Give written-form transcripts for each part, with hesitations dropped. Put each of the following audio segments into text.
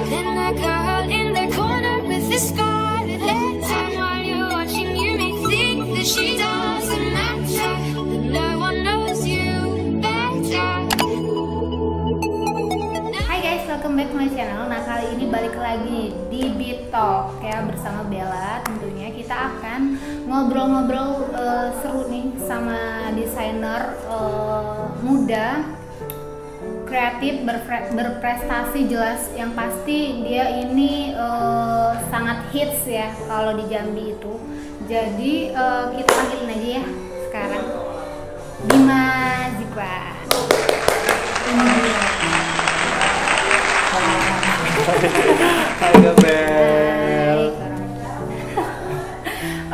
And the girl in the corner with the scarlet letter, while you're watching, you may think that she doesn't matter, but no one knows you better. Hai guys, welcome back to my channel. Nah, kali ini balik lagi di Beat Talk ya bersama Bella. Tentunya kita akan ngobrol-ngobrol seru nih sama desainer muda, kreatif, berprestasi jelas. Yang pasti dia ini sangat hits ya kalau di Jambi itu. Jadi kita panggilin aja ya sekarang Bima Zikwa. Ini dia. Hai Gabel.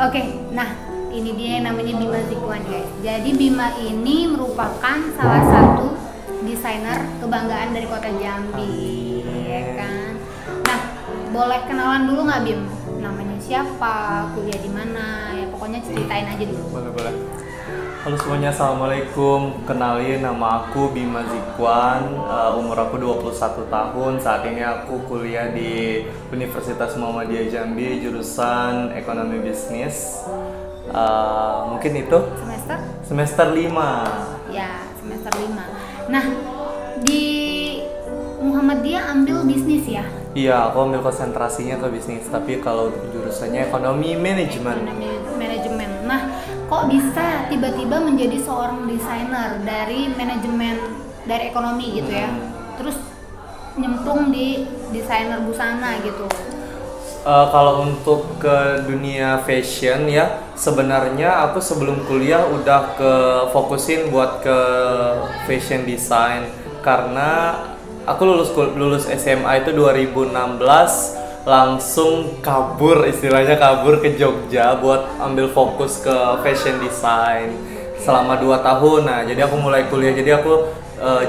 Oke, nah ini dia yang namanya Bima Zikwan guys. Jadi Bima ini merupakan salah satu desainer kebanggaan dari kota Jambi, ya kan. Nah, boleh kenalan dulu nggak Bim? Namanya siapa? Kuliah di mana? Ya pokoknya ceritain aja dulu. Boleh. Halo semuanya, assalamualaikum. Kenalin, nama aku Bima Zikwan. Umur aku 21 tahun. Saat ini aku kuliah di Universitas Muhammadiyah Jambi, jurusan Ekonomi Bisnis. Mungkin itu semester 5. Ya, semester 5. Nah, di Muhammadiyah ambil bisnis ya? Iya, aku ambil konsentrasinya ke bisnis, tapi kalau jurusannya ekonomi manajemen. Manajemen. Nah, kok bisa tiba-tiba menjadi seorang desainer dari manajemen, dari ekonomi gitu ya? Terus nyemplung di desainer busana gitu. Kalau untuk ke dunia fashion ya, sebenarnya aku sebelum kuliah udah fokusin buat ke fashion design, karena aku lulus SMA itu 2016, langsung kabur ke Jogja buat ambil fokus ke fashion design selama 2 tahun. Nah, jadi aku mulai kuliah, jadi aku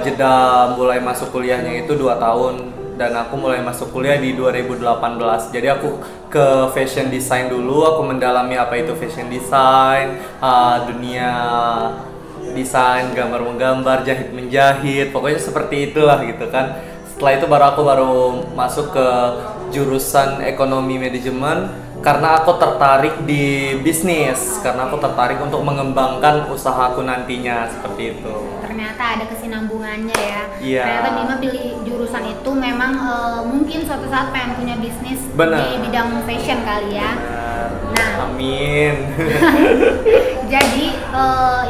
jeda mulai masuk kuliahnya itu 2 tahun. Dan aku mulai masuk kuliah di 2018. Jadi aku ke fashion design dulu, aku mendalami apa itu fashion design, dunia desain, gambar menggambar, jahit menjahit, pokoknya seperti itulah gitu kan. Setelah itu aku baru masuk ke jurusan ekonomi manajemen karena aku tertarik di bisnis, karena aku tertarik untuk mengembangkan usahaku nantinya, seperti itu. Ternyata ada kesinambungannya ya. Iya. Ternyata Bima pilih jurusan itu memang mungkin suatu saat pengen punya bisnis Bener. di bidang fashion kali ya. Nah, amin. jadi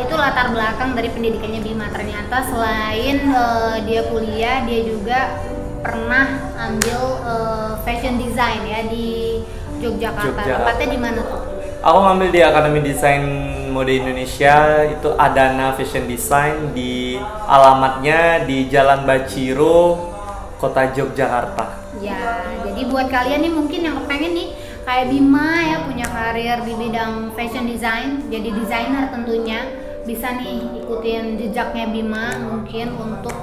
itu latar belakang dari pendidikannya Bima. Ternyata selain dia kuliah, dia juga pernah ambil fashion design ya di Yogyakarta. Tepatnya di mana tuh? Aku ngambil di Akademi Desain Mode Indonesia, itu Adana Fashion Design, di alamatnya di Jalan Baciro, Kota Yogyakarta. Ya, jadi buat kalian nih mungkin yang kepengen nih kayak Bima ya punya karir di bidang fashion design, jadi desainer tentunya, bisa nih ikutin jejaknya Bima mungkin untuk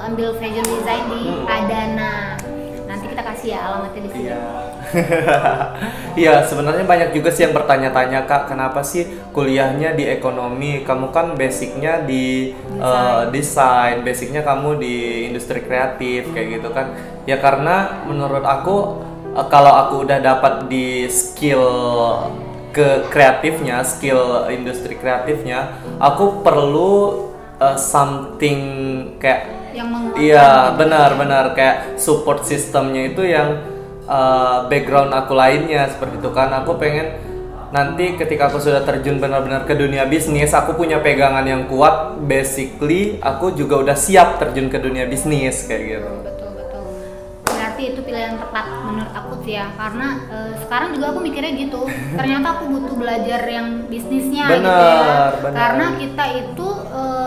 ambil fashion design di Adana. Nanti kita kasih ya alamatnya di sini. Iya, sebenarnya banyak juga sih yang bertanya-tanya, Kak, kenapa sih kuliahnya di ekonomi? Kamu kan basicnya di desain, basicnya kamu di industri kreatif kayak gitu kan? Ya karena menurut aku kalau aku udah dapat di skill ke kreatifnya, skill industri kreatifnya, aku perlu something kayak yang menguatkan. Iya, benar kayak support sistemnya itu yang background aku lainnya, seperti itu kan. Aku pengen nanti ketika aku sudah terjun benar-benar ke dunia bisnis, aku punya pegangan yang kuat. Basically, aku juga udah siap terjun ke dunia bisnis kayak gitu. Betul. Berarti itu pilihan tepat menurut aku sih ya, karena sekarang juga aku mikirnya gitu. Ternyata aku butuh belajar yang bisnisnya gitu ya. Karena kita itu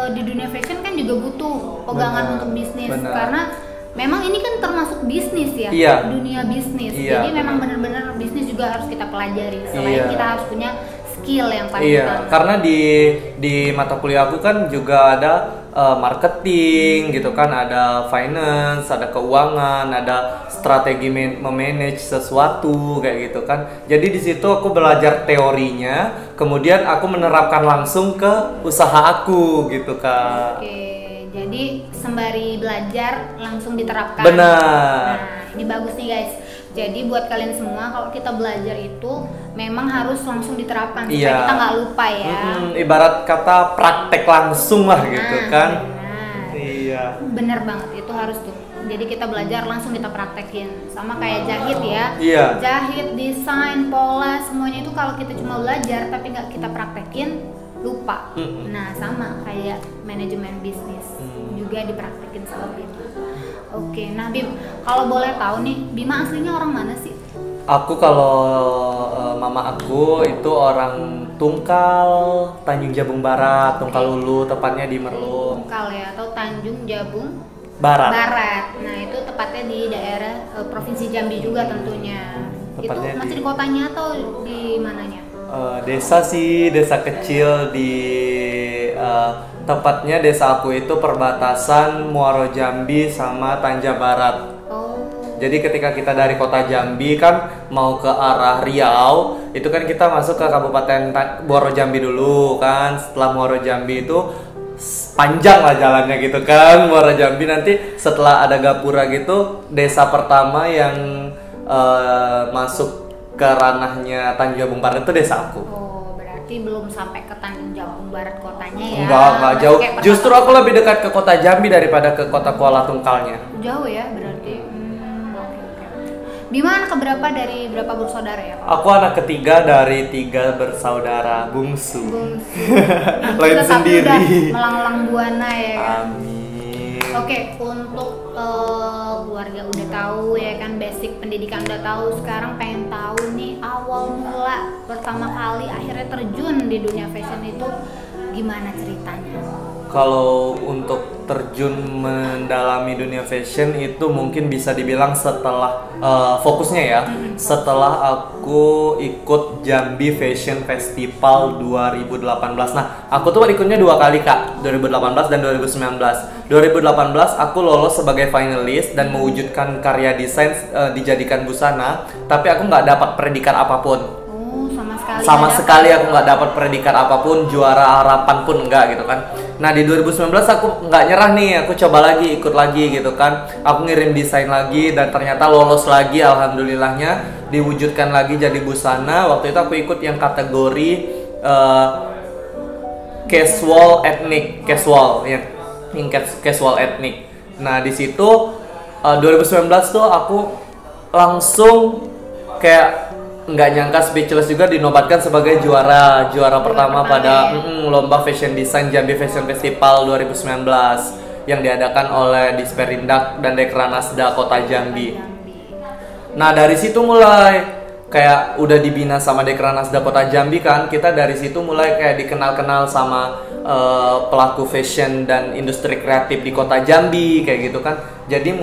di dunia fashion kan juga butuh pegangan untuk bisnis. Karena memang ini kan termasuk bisnis ya, dunia bisnis. Jadi memang benar-benar bisnis juga harus kita pelajari. Selain kita harus punya skill yang paling utama. Karena di mata kuliah aku kan juga ada marketing gitu kan, ada finance, ada keuangan, ada strategi memanage sesuatu kayak gitu kan. Jadi di situ aku belajar teorinya, kemudian aku menerapkan langsung ke usaha aku gitu kan. Oke, jadi sembari belajar langsung diterapkan. Benar. Nah, ini bagus nih guys. Jadi buat kalian semua kalau kita belajar itu memang harus langsung diterapkan supaya Iya. kita nggak lupa ya. Ibarat kata praktek langsung lah gitu kan. Benar. Iya. Bener banget, itu harus tuh. Jadi kita belajar langsung kita praktekin. Sama kayak jahit ya. Iya. Jahit, desain, pola, semuanya itu kalau kita cuma belajar tapi nggak kita praktekin, lupa. Nah sama kayak manajemen bisnis juga dipraktekin sama Bima. Oke, nah Bim, kalau boleh tahu nih, Bima aslinya orang mana sih? Aku kalau mama aku itu orang Tungkal, Tanjung Jabung Barat, Tungkal Hulu, tepatnya di Merlung Tungkal ya, atau Tanjung Jabung Barat. Nah itu tepatnya di daerah provinsi Jambi juga tentunya. Tepatnya Itu masih di- di kotanya atau di mananya? Desa sih, desa kecil di tepatnya desa aku itu perbatasan Muaro Jambi sama Tanja Barat. Oh, Jadi ketika kita dari kota Jambi kan mau ke arah Riau, itu kan kita masuk ke Kabupaten Muaro Jambi dulu kan. Setelah Muaro Jambi itu panjang lah jalannya gitu kan. Muaro Jambi nanti setelah ada Gapura gitu, desa pertama yang masuk ke ranahnya Tanjung Jabung Barat itu desa aku. oh berarti belum sampai ke Tanjung Jabung Barat kotanya ya? Enggak Masih jauh. kayak Justru aku lebih dekat ke kota Jambi daripada ke kota Kuala Tungkalnya. jauh ya berarti. Oke. Bima anak keberapa dari berapa bersaudara ya Pak? Aku anak ketiga dari 3 bersaudara bungsu. Bungsu. Lain Tapi sendiri. udah melanglang buana ya kan? Amin. Oke, untuk keluarga udah tahu ya kan, basic pendidikan udah tahu. Sekarang pengen tahu nih awal mula pertama kali akhirnya terjun di dunia fashion itu gimana ceritanya? Kalau untuk terjun mendalami dunia fashion itu mungkin bisa dibilang setelah fokusnya ya, setelah aku ikut Jambi Fashion Festival 2018. Nah, aku tuh ikutnya 2 kali Kak, 2018 dan 2019. 2018 aku lolos sebagai finalis dan mewujudkan karya desain dijadikan busana, tapi aku nggak dapat predikat apapun. Oh, sama Sama sekali aku nggak dapat predikat apapun, juara harapan pun enggak gitu kan. Nah di 2019 aku nggak nyerah nih, aku coba lagi, ikut lagi gitu kan. Aku ngirim desain lagi dan ternyata lolos lagi, alhamdulillahnya diwujudkan lagi jadi busana. Waktu itu aku ikut yang kategori casual ethnic, casual ya, yang casual ethnic. Nah di situ 2019 tuh aku langsung kayak nggak nyangka, speechless juga, dinobatkan sebagai juara pertama pada lomba fashion design Jambi Fashion Festival 2019 yang diadakan oleh Disperindak dan Dekranasda Kota Jambi. Nah dari situ mulai kayak udah dibina sama Dekranasda Kota Jambi kan, kita dari situ mulai kayak dikenal-kenal sama pelaku fashion dan industri kreatif di Kota Jambi kayak gitu kan. Jadi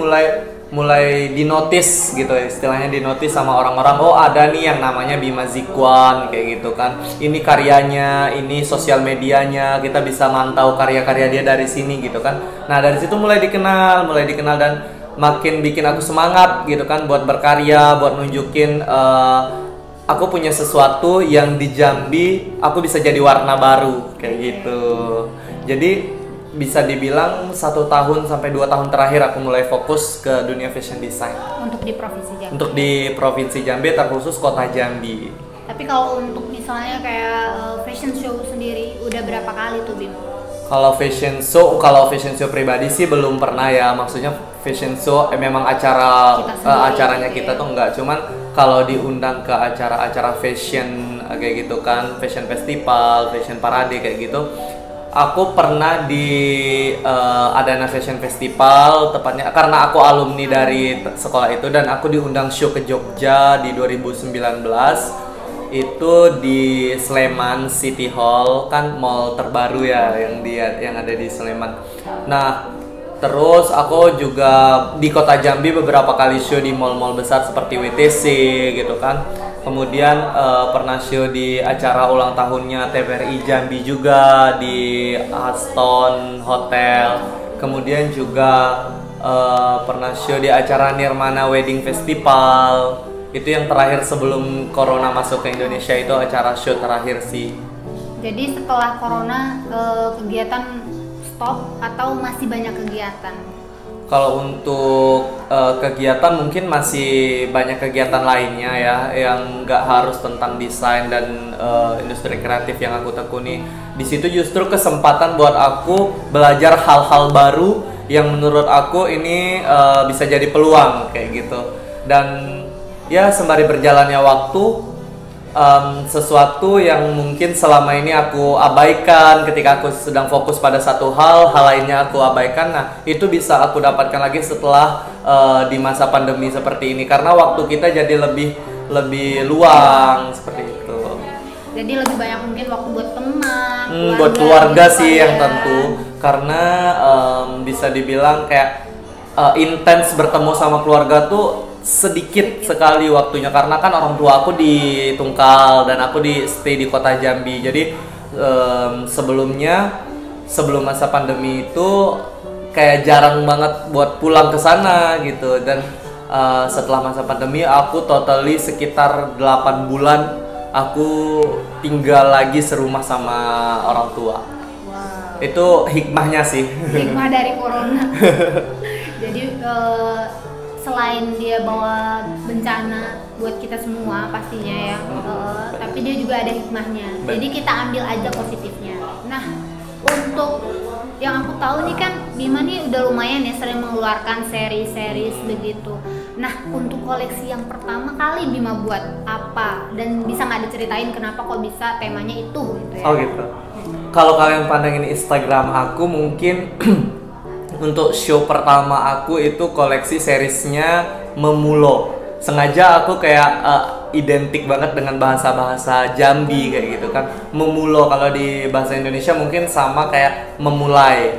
mulai dinotis gitu, istilahnya dinotis sama orang-orang. Oh ada nih yang namanya Bima Zikwan kayak gitu kan, ini karyanya, ini sosial medianya, kita bisa mantau karya-karya dia dari sini gitu kan. Nah dari situ mulai dikenal dan makin bikin aku semangat gitu kan buat berkarya, buat nunjukin aku punya sesuatu yang di Jambi aku bisa jadi warna baru kayak gitu. Jadi bisa dibilang 1 tahun sampai 2 tahun terakhir aku mulai fokus ke dunia fashion design. Untuk di provinsi Jambi. Untuk di provinsi Jambi, terkhusus kota Jambi. Tapi kalau untuk misalnya kayak fashion show sendiri udah berapa kali tuh Bim? Kalau fashion show pribadi sih belum pernah ya. Maksudnya fashion show memang Kita sendiri, acaranya gitu kita ya. tuh enggak. Cuman kalau diundang ke acara-acara fashion kayak gitu kan, fashion festival, fashion parade kayak gitu. Aku pernah di Adana Fashion Festival, tepatnya karena aku alumni dari sekolah itu, dan aku diundang show ke Jogja di 2019. Itu di Sleman City Hall, kan mall terbaru ya yang ada di Sleman. Nah, terus aku juga di kota Jambi beberapa kali show di mall-mall besar seperti WTC gitu kan. Kemudian pernah show di acara ulang tahunnya TVRI Jambi juga di Aston Hotel. Kemudian juga pernah show di acara Nirmana Wedding Festival. Itu yang terakhir sebelum corona masuk ke Indonesia, itu acara show terakhir sih. Jadi setelah corona kegiatan stop atau masih banyak kegiatan? Kalau untuk kegiatan mungkin masih banyak kegiatan lainnya ya yang nggak harus tentang desain dan industri kreatif yang aku tekuni. Di situ justru kesempatan buat aku belajar hal-hal baru yang menurut aku ini bisa jadi peluang kayak gitu. Dan ya sembari berjalannya waktu, sesuatu yang mungkin selama ini aku abaikan ketika aku sedang fokus pada satu hal lainnya aku abaikan. Nah, itu bisa aku dapatkan lagi setelah di masa pandemi seperti ini, karena waktu kita jadi lebih luang seperti itu. Jadi lebih banyak mungkin waktu buat teman, Buat keluarga gitu sih ya. yang tentu, karena bisa dibilang kayak intens bertemu sama keluarga tuh sedikit sekali waktunya, karena kan orang tua aku di Tungkal dan aku stay di kota Jambi. Jadi sebelum masa pandemi itu kayak jarang banget buat pulang ke sana gitu. Dan setelah masa pandemi aku totally sekitar 8 bulan aku tinggal lagi serumah sama orang tua. Wow. Itu hikmahnya sih. Hikmah dari corona. Jadi selain dia bawa bencana buat kita semua pastinya ya, tapi dia juga ada hikmahnya. Jadi kita ambil aja positifnya. Nah, untuk yang aku tahu nih kan Bima nih udah lumayan ya sering mengeluarkan seri-seri begitu. Nah, untuk koleksi yang pertama kali Bima buat apa? Dan bisa nggak diceritain kenapa kok bisa temanya itu gitu ya? Oh gitu. Kalau kalian pandangin Instagram aku mungkin untuk show pertama aku itu koleksi seriesnya Memulo. Sengaja aku kayak identik banget dengan bahasa-bahasa Jambi kayak gitu kan. Memulo kalau di bahasa Indonesia mungkin sama kayak memulai.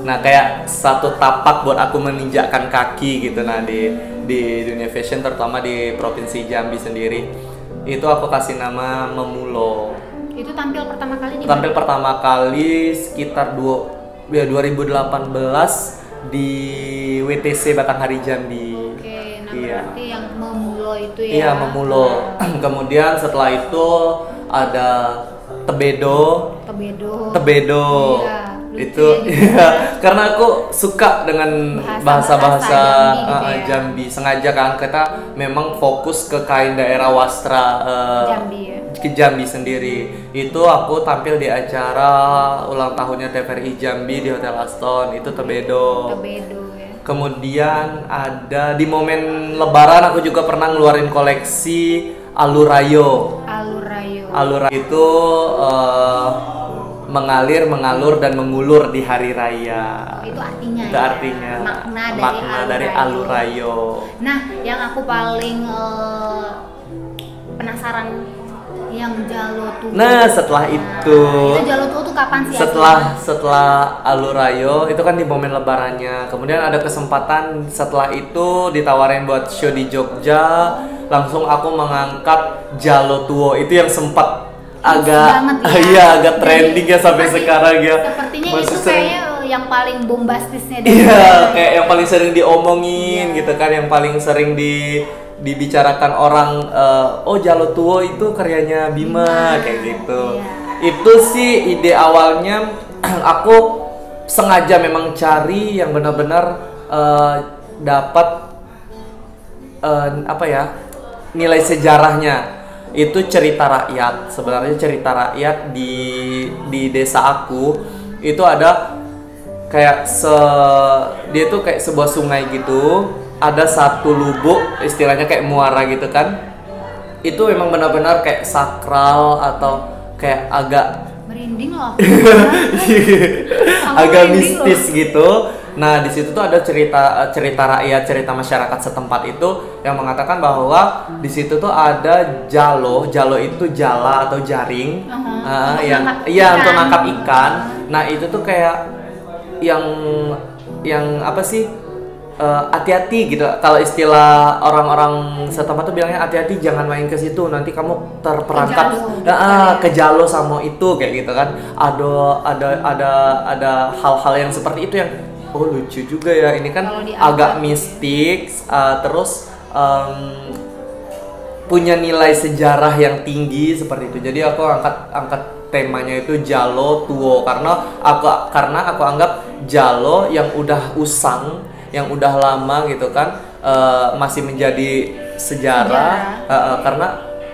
Nah, kayak satu tapak buat aku menginjakkan kaki gitu. Nah, di dunia fashion terutama di provinsi Jambi sendiri itu aku kasih nama Memulo. Itu tampil pertama kali di Tampil pertama kali sekitar 2018 di WTC Batanghari Jambi. Oke, nah Iya. berarti yang Memulo itu ya? Iya, Memulo. Kemudian setelah itu ada Tebedo. Tebedo. Iya, lucu Itu ya juga. iya, karena aku suka dengan bahasa-bahasa Jambi gitu ya. Jambi. Sengaja kan kita memang fokus ke kain daerah wastra Jambi ya. ke Jambi sendiri. Itu aku tampil di acara ulang tahunnya TVRI Jambi di Hotel Aston, itu Tebedo. Tebedo ya. Kemudian ada di momen Lebaran aku juga pernah ngeluarin koleksi Alurayo. Alurayo itu mengalur dan mengulur di hari raya. Itu artinya. Itu ya? artinya Makna dari Alurayo. Nah, yang aku paling penasaran yang Jalo Tuwo. Nah, setelah itu Jalo Tuwo tuh kapan sih? setelah Alurayo itu kan di momen lebarannya. Kemudian ada kesempatan setelah itu ditawarin buat show di Jogja. Langsung aku mengangkat Jalo Tuwo itu yang sempat agak agak trending ya sampai sekarang ya. Sepertinya Masih itu sering- kayaknya yang paling bombastisnya Iya, kayak yang paling sering diomongin gitu kan, yang paling sering dibicarakan orang. Oh, Jalo Tuwo itu karyanya Bima kayak gitu. Iya. Itu sih ide awalnya. Aku sengaja memang cari yang benar-benar dapat nilai sejarahnya. Itu cerita rakyat. Sebenarnya cerita rakyat di desa aku itu ada kayak dia tuh kayak sebuah sungai gitu, ada satu lubuk, istilahnya kayak muara gitu kan. Itu memang benar-benar kayak sakral atau kayak agak merinding loh. agak mistis gitu. Nah, di situ tuh ada cerita rakyat, cerita masyarakat setempat itu yang mengatakan bahwa di situ tuh ada jalo itu jala atau jaring, untuk nangkap ikan. Nah, itu tuh kayak yang apa sih? Hati-hati gitu. Kalau istilah orang-orang setempat tuh bilangnya hati-hati, jangan main ke situ, nanti kamu terperangkap ke jalo sama itu kayak gitu kan. Ada hal-hal yang seperti itu yang lucu juga ya. Ini kan agak mistik, terus punya nilai sejarah yang tinggi seperti itu. Jadi aku angkat temanya itu Jalo Tuwo karena aku anggap jalo yang udah usang yang udah lama gitu kan, masih menjadi sejarah. Karena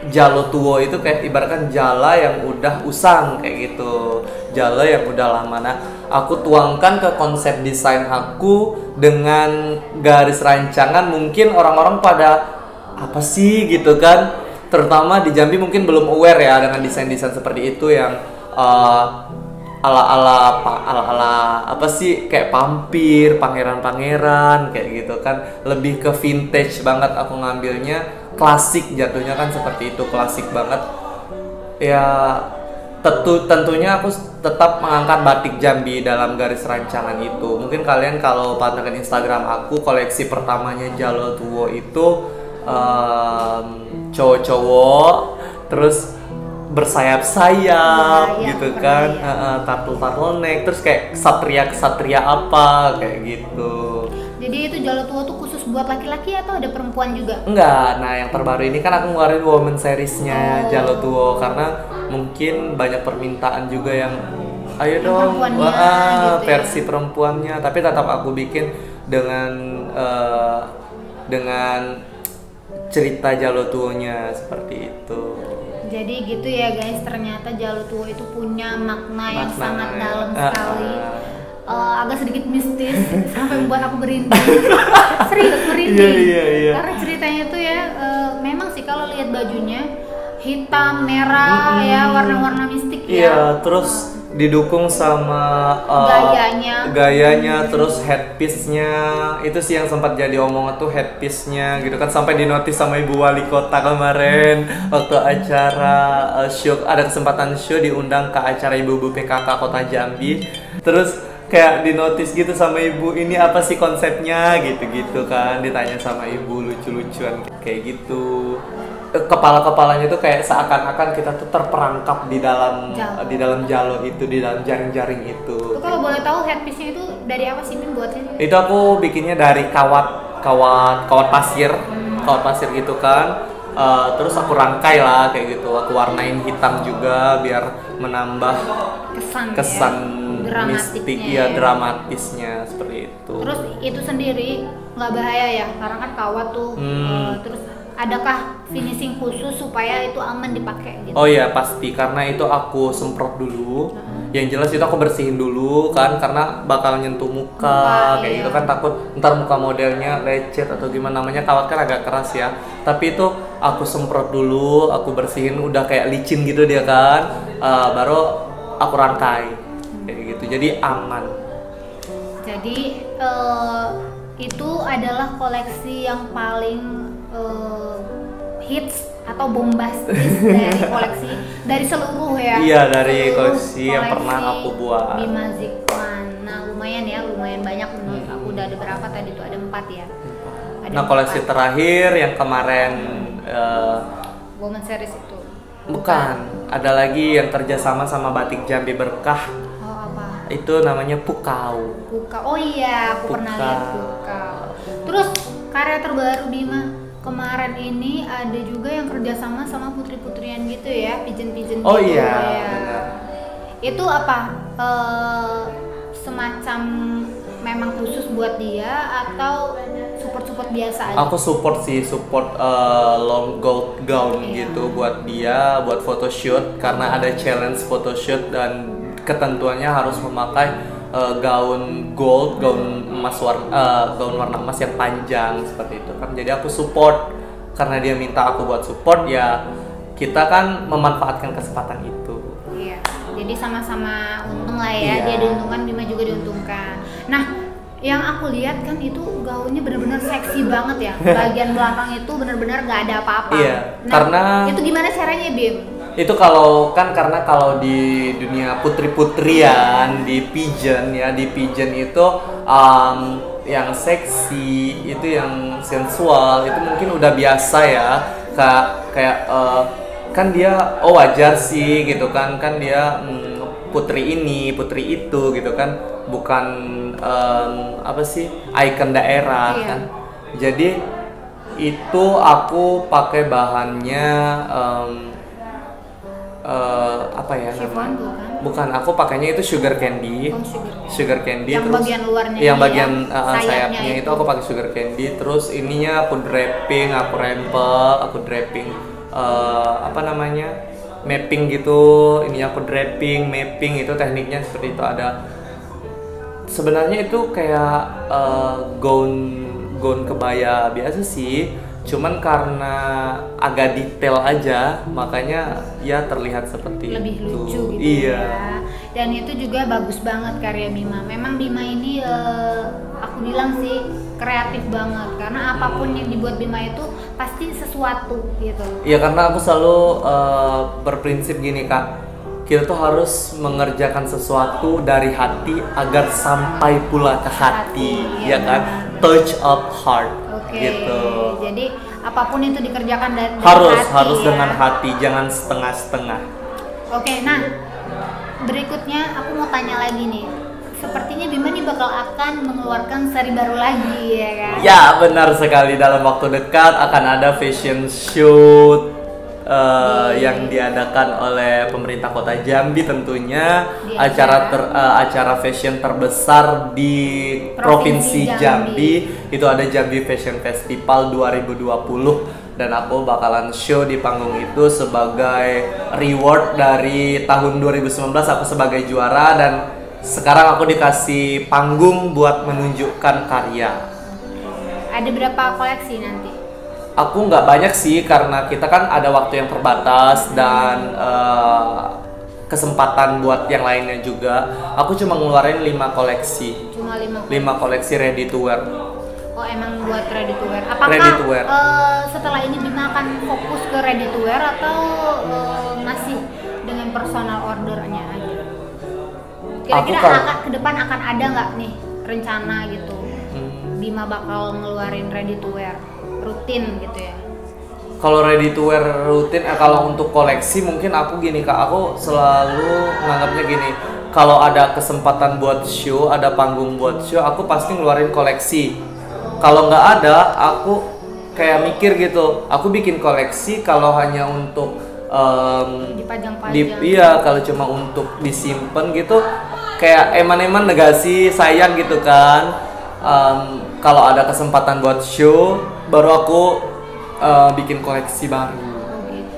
Jalo Tuwo itu kayak ibaratkan jala yang udah usang kayak gitu, jala yang udah lama. Nah, aku tuangkan ke konsep desain aku dengan garis rancangan. Mungkin orang-orang pada apa sih gitu kan, terutama di Jambi mungkin belum aware ya dengan desain-desain seperti itu yang ala-ala apa sih, kayak pampir, pangeran-pangeran kayak gitu kan, lebih ke vintage banget aku ngambilnya, klasik jatuhnya kan seperti itu, klasik banget ya. Tentunya aku tetap mengangkat batik Jambi dalam garis rancangan itu. Mungkin kalian kalau pantengin Instagram aku, koleksi pertamanya Jalo Tuwo itu cowok-cowok terus bersayap-sayap gitu kan, turtleneck, terus kayak kesatria apa kayak gitu. Jadi itu Jalo Tuwo tuh khusus buat laki-laki atau ada perempuan juga? Enggak, nah yang terbaru ini kan aku ngeluarin woman seriesnya Jalo Tuwo karena mungkin banyak permintaan juga yang ayo dong gitu versi perempuannya, tapi tetap aku bikin dengan cerita Jalo Tuwonya seperti itu. Jadi gitu ya guys, ternyata Jalo Tuwo itu punya makna yang sangat dalam sekali. Agak sedikit mistis sampai membuat aku merinding. Serius merinding. Iya. Karena ceritanya tuh ya memang sih kalau lihat bajunya hitam, merah ya, warna-warna mistik ya. Iya, terus didukung sama gayanya, terus headpiece-nya itu sih yang sempat jadi omongan tuh, headpiece-nya gitu kan, sampai dinotis sama Ibu Wali Kota kemarin waktu acara show, ada kesempatan show diundang ke acara Ibu-ibu PKK Kota Jambi, terus kayak dinotis gitu sama ibu, ini apa sih konsepnya gitu-gitu kan, ditanya sama ibu, lucu-lucuan kayak gitu. Kepala-kepalanya tuh kayak seakan-akan kita tuh terperangkap di dalam jalo itu, di dalam jaring-jaring itu. Kalau boleh tahu headpiece-nya itu dari apa sih Min buatnya? Itu aku bikinnya dari kawat pasir gitu kan. Terus aku rangkai lah kayak gitu, aku warnain hitam juga biar menambah kesan mistik, ya dramatisnya seperti itu. Terus itu sendiri nggak bahaya ya, karena kan kawat tuh. Terus adakah finishing khusus supaya itu aman dipakai gitu? Oh iya pasti, karena itu aku semprot dulu. Yang jelas itu aku bersihin dulu kan, karena bakal nyentuh muka kayak gitu kan, takut ntar muka modelnya lecet atau gimana, namanya kawat kan agak keras ya. Tapi itu aku semprot dulu, aku bersihin, udah kayak licin gitu dia kan, baru aku rangkai kayak gitu, jadi aman. Jadi itu adalah koleksi yang paling hits atau bombastis dari koleksi dari seluruh ya. Iya, dari koleksi yang pernah aku buat. Bima Zikwan. Nah, lumayan banyak menurut aku. Udah ada berapa tadi tuh? Ada 4 ya. Nah, koleksi terakhir yang kemarin Woman Series itu. Bukan, ada lagi yang kerjasama sama Batik Jambi Berkah. Oh, apa? Itu namanya Pukau. Oh iya, aku pernah lihat Pukau. Terus karya terbaru Bima kemarin ini ada juga yang kerjasama sama putri-putrian gitu ya, pigeon-pigeon gitu. Oh iya, ya. Itu apa? Semacam memang khusus buat dia atau support biasa aja? Aku support long gown gitu buat dia, buat photoshoot, karena ada challenge photoshoot dan ketentuannya harus memakai gaun gold, gaun warna emas yang panjang seperti itu kan. Jadi aku support karena dia minta aku buat support, ya kita kan memanfaatkan kesempatan itu. Iya, jadi sama-sama untung lah ya. Iya. Dia diuntungkan, Bima juga diuntungkan. Nah, yang aku lihat kan itu gaunnya benar-benar seksi banget ya. Bagian belakang itu benar-benar nggak ada apa-apa. Iya, nah, karena itu gimana caranya, Bim? Itu karena kalau di dunia putri-putrian, di pigeon itu yang seksi, itu yang sensual, itu mungkin udah biasa ya. Kayak kan dia wajar sih gitu kan dia putri ini, putri itu gitu kan, bukan ikon daerah kan. Jadi itu aku pakai bahannya apa ya Chiffon namanya? Bukan, aku pakainya itu sugar candy. Oh, Sugar candy yang terus bagian luarnya yang ini bagian ya, sayapnya itu aku pakai sugar candy, terus ininya aku draping, aku rempel, aku draping apa namanya? Mapping gitu. Ini aku draping, mapping, itu tekniknya seperti itu. Ada sebenarnya itu kayak gaun kebaya biasa sih, cuman karena agak detail aja makanya ya terlihat seperti lebih itu. lucu gitu Iya. ya. Dan itu juga bagus banget karya Bima. Memang Bima ini aku bilang sih kreatif banget, karena apapun yang dibuat Bima itu pasti sesuatu gitu. Iya, karena aku selalu berprinsip gini Kak, kita tuh harus mengerjakan sesuatu dari hati agar sampai pula ke hati, Iya, ya kan? Touch of heart. Oke. Gitu. Jadi apapun itu dikerjakan dari Harus hati, ya. dengan hati, jangan setengah-setengah. Oke, nah berikutnya aku mau tanya lagi nih. Sepertinya Bima nih bakal akan mengeluarkan seri baru lagi, ya kan? Ya, benar sekali, dalam waktu dekat akan ada fashion shoot yang diadakan oleh pemerintah Kota Jambi tentunya, Di acara fashion terbesar di Provinsi Jambi. Itu ada Jambi Fashion Festival 2020, dan aku bakalan show di panggung itu sebagai reward dari tahun 2019 aku sebagai juara, dan sekarang aku dikasih panggung buat menunjukkan karya. Ada berapa koleksi nanti? Aku nggak banyak sih, karena kita kan ada waktu yang terbatas dan kesempatan buat yang lainnya juga. Aku cuma ngeluarin 5 koleksi. Cuma 5 koleksi ready to wear. Oh, emang buat ready to wear. Apakah Ready to wear. Setelah ini Bima akan fokus ke ready to wear atau masih dengan personal ordernya aja? Kira-kira ke depan akan ada nggak nih rencana gitu? Bima bakal ngeluarin ready to wear rutin gitu ya? Kalau ready to wear rutin, kalau untuk koleksi mungkin aku gini Kak, aku selalu nganggapnya gini, kalau ada kesempatan buat show, ada panggung buat show, aku pasti ngeluarin koleksi. Kalau nggak ada, aku kayak mikir gitu, aku bikin koleksi kalau hanya untuk dipajang-pajang. iya, kalau cuma untuk disimpan gitu, kayak eman-eman negasi sayang gitu kan. Kalau ada kesempatan buat show, baru aku bikin koleksi baru. Oh gitu.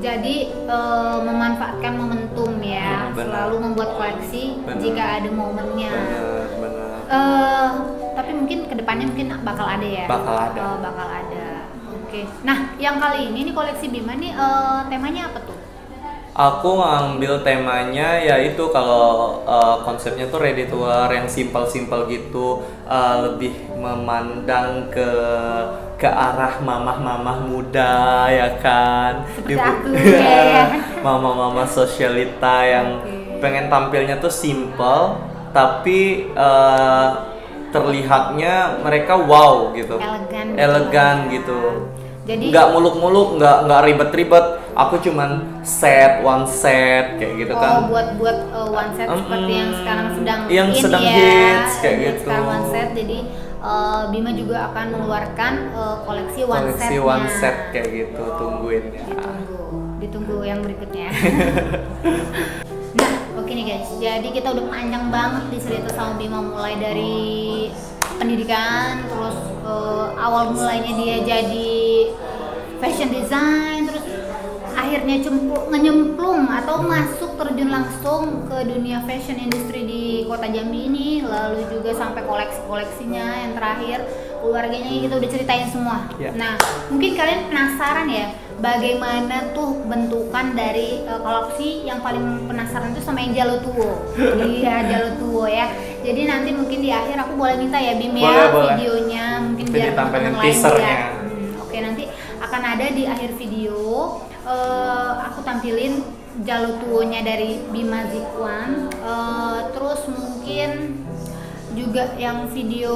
Jadi memanfaatkan momentum ya, selalu membuat koleksi jika ada momennya. Benar. Tapi mungkin kedepannya mungkin bakal ada ya. Bakal ada. Bakal ada. Oke. Nah, yang kali ini nih koleksi Bima nih temanya apa tuh? Aku ngambil temanya yaitu kalau konsepnya tuh ready to wear yang simple-simple gitu, lebih memandang ke arah mamah-mamah muda ya kan. Seperti aku ya. Mama-mama sosialita yang pengen tampilnya tuh simple tapi terlihatnya mereka wow gitu. Elegan gitu. Jadi nggak muluk-muluk, nggak ribet-ribet. Aku cuman one set kayak gitu kan. buat one set seperti yang sekarang sedang ya, hits kayak gitu. Sekarang one set, jadi Bima juga akan mengeluarkan koleksi one set kayak gitu. Tungguin ya. Ditunggu yang berikutnya. Nah, oke nih guys. Jadi kita udah panjang banget dicerita sama Bima, mulai dari pendidikan, terus awal mulainya dia jadi fashion design, terus akhirnya nyemplung atau masuk terjun langsung ke dunia fashion industry di Kota Jambi ini, lalu juga sampai koleksinya yang terakhir, keluarganya kita udah ceritain semua. Nah, mungkin kalian penasaran ya, bagaimana tuh bentukan dari koleksi. Yang paling penasaran tuh sama yang Jalo Tuo. Iya, Jalo Tuo ya. Jadi nanti mungkin di akhir aku boleh minta ya Bim ya videonya, mungkin biar teman-teman lain lihat. Oke, nanti akan ada di akhir video. Aku tampilin Jalo Tuo-nya dari Bima Zikwan. Terus mungkin juga yang video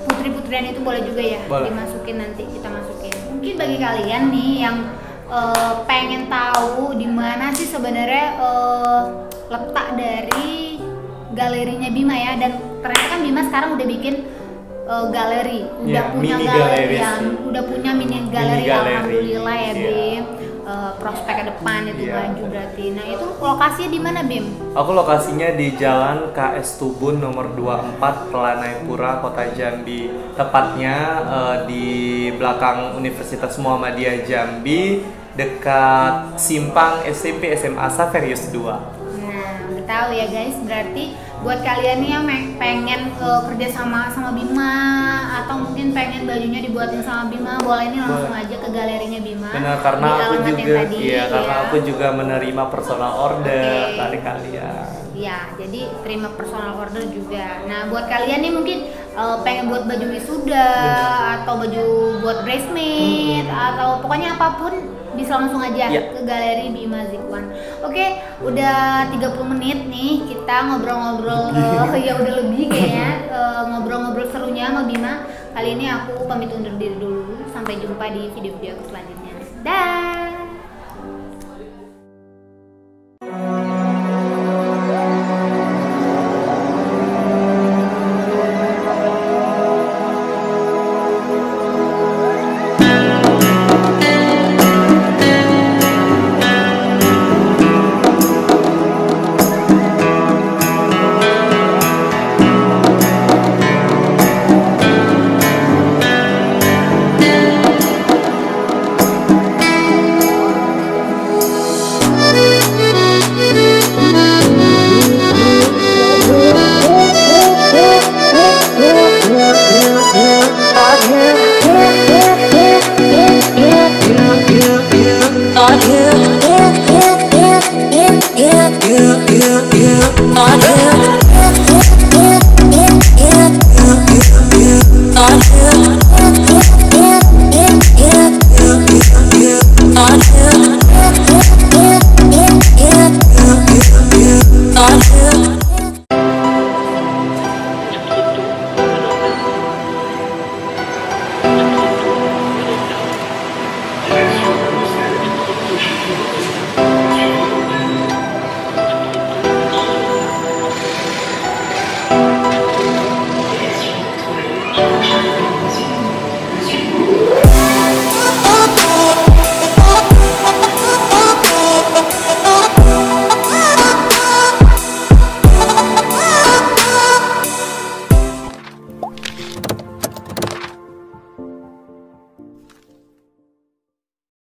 putri-putrian itu boleh juga ya dimasukin, nanti kita masukin. Mungkin bagi kalian nih yang pengen tahu di mana sih sebenarnya letak dari galerinya Bima ya, dan ternyata kan Bima sekarang udah bikin galeri, udah punya galeri, udah punya mini galeri. Alhamdulillah ya Bim. prospek ke depan itu Iya. maju berarti. Nah itu lokasinya di mana Bim? Aku lokasinya di Jalan KS Tubun nomor 24 Telanai Kota Jambi. Tepatnya di belakang Universitas Muhammadiyah Jambi, dekat simpang SMP SMA Saverius 2. Nah, udah tahu ya guys, berarti buat kalian nih yang pengen kerja sama Bima atau mungkin pengen bajunya dibuatin sama Bima, boleh nih langsung aja ke galerinya Bima. Benar, karena di aku alamat yang juga tadi, karena ya. aku juga menerima personal order Oke. dari kalian. Ya, jadi terima personal order juga. Nah, buat kalian nih mungkin pengen buat baju wisuda atau baju buat bridesmaid atau pokoknya apapun bisa langsung aja Ya. ke galeri Bima Zikwan. Oke, udah 30 menit nih kita ngobrol-ngobrol ya udah lebih kayaknya ngobrol-ngobrol serunya sama Bima. Kali ini aku pamit undur diri dulu. Sampai jumpa di video-video aku selanjutnya. Dah.